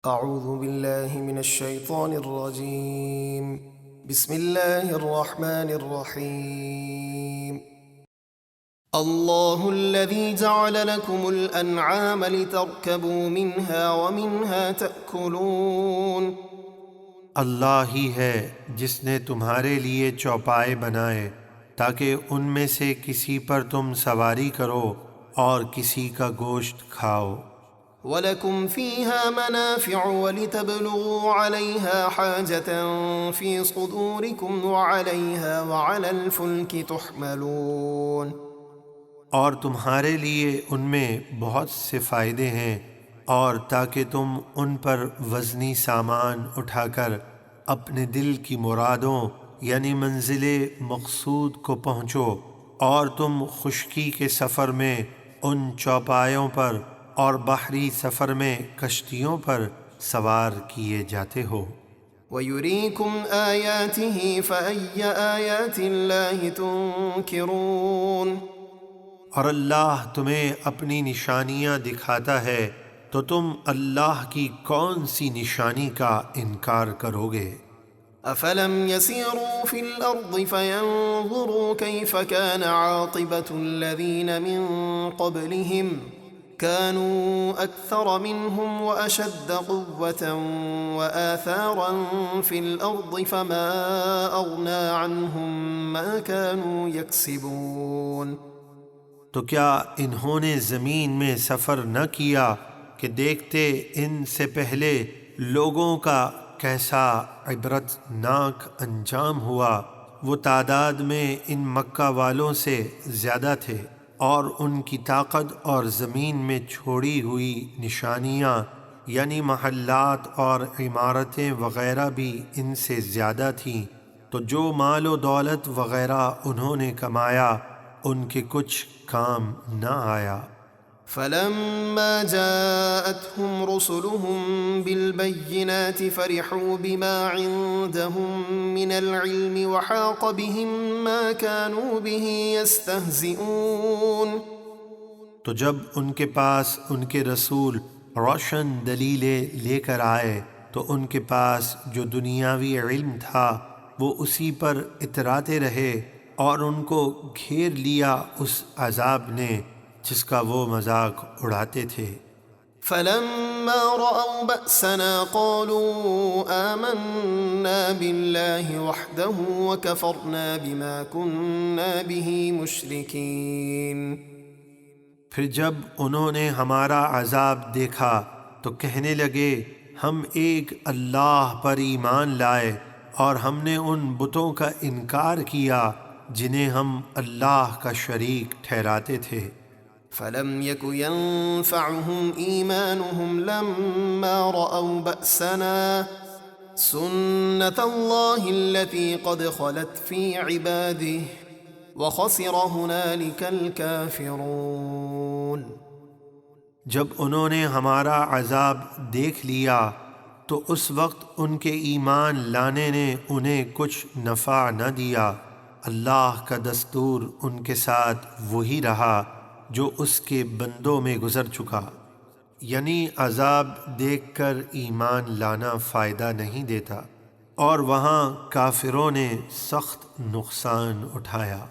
اعوذ باللہ من الشیطان الرجیم بسم اللہ الرحمن الرحیم اللہ الذي جعل لكم الانعام لتركبوا منها ومنها تأكلون، اللہ ہی ہے جس نے تمہارے لیے چوپائے بنائے تاکہ ان میں سے کسی پر تم سواری کرو اور کسی کا گوشت کھاؤ۔ وَلَكُمْ فِيهَا مَنَافِعُ وَلِتَبْلُغُوا عَلَيْهَا حَاجَةً فِي صُدُورِكُمْ وَعَلَيْهَا وَعَلَى الْفُلْكِ تُحْمَلُونَ، اور تمہارے لیے ان میں بہت سے فائدے ہیں، اور تاکہ تم ان پر وزنی سامان اٹھا کر اپنے دل کی مرادوں یعنی منزل مقصود کو پہنچو، اور تم خشکی کے سفر میں ان چوپایوں پر اور بحری سفر میں کشتیوں پر سوار کیے جاتے ہو۔ وَيُرِيكُمْ آيَاتِهِ فَأَيَّ آيَاتِ اللَّهِ تُنْكِرُونَ، اور اللہ تمہیں اپنی نشانیاں دکھاتا ہے تو تم اللہ کی کون سی نشانی کا انکار کرو گے؟ أَفَلَمْ يَسِيرُوا فِي الْأَرْضِ فَيَنْظُرُوا كَيْفَ كَانَ عَاقِبَةُ الَّذِينَ مِنْ قَبْلِهِمْ كَانُوا أَكْثَرَ مِنْهُمْ وَأَشَدَّ قُوَّةً وَآثَارًا فِي الْأَرْضِ فَمَا أَغْنَى عَنْهُمْ مَا كَانُوا يَكْسِبُونَ۔ تو کیا انہوں نے زمین میں سفر نہ کیا کہ دیکھتے ان سے پہلے لوگوں کا کیسا عبرت ناک انجام ہوا؟ وہ تعداد میں ان مکہ والوں سے زیادہ تھے، اور ان کی طاقت اور زمین میں چھوڑی ہوئی نشانیاں یعنی محلات اور عمارتیں وغیرہ بھی ان سے زیادہ تھیں، تو جو مال و دولت وغیرہ انہوں نے کمایا ان کے کچھ کام نہ آیا۔ فَلَمَّا جَاءَتْهُمْ رُسُلُهُم بِالْبَيِّنَاتِ فَرِحُوا بِمَا عِندَهُم مِّنَ الْعِلْمِ وَحَاقَ بِهِم مَّا كَانُوا بِهِ يَسْتَهْزِئُونَ، تو جب ان کے پاس ان کے رسول روشن دلیلیں لے کر آئے تو ان کے پاس جو دنیاوی علم تھا وہ اسی پر اتراتے رہے، اور ان کو گھیر لیا اس عذاب نے جس کا وہ مذاق اڑاتے تھے۔ فَلَمَّا رَأَوْا بَأْسَنَا قَالُوا آمَنَّا بِاللَّهِ وَحْدَهُ وَكَفَرْنَا بِمَا كُنَّا بِهِ مُشْرِكِينَ۔ پھر جب انہوں نے ہمارا عذاب دیکھا تو کہنے لگے ہم ایک اللہ پر ایمان لائے اور ہم نے ان بتوں کا انکار کیا جنہیں ہم اللہ کا شریک ٹھہراتے تھے۔ فَلَمْ يَكُ يَنفَعُهُمْ إِيمَانُهُمْ لَمَّا رَأَوْا بَأْسَنَا سُنَّةَ اللَّهِ الَّتِي قَدْ خَلَتْ فِي عِبَادِهِ وَخَسِرَ هُنَالِكَ الْكَافِرُونَ۔ جب انہوں نے ہمارا عذاب دیکھ لیا تو اس وقت ان کے ایمان لانے نے انہیں کچھ نفع نہ دیا۔ اللہ کا دستور ان کے ساتھ وہی رہا جو اس کے بندوں میں گزر چکا، یعنی عذاب دیکھ کر ایمان لانا فائدہ نہیں دیتا، اور وہاں کافروں نے سخت نقصان اٹھایا۔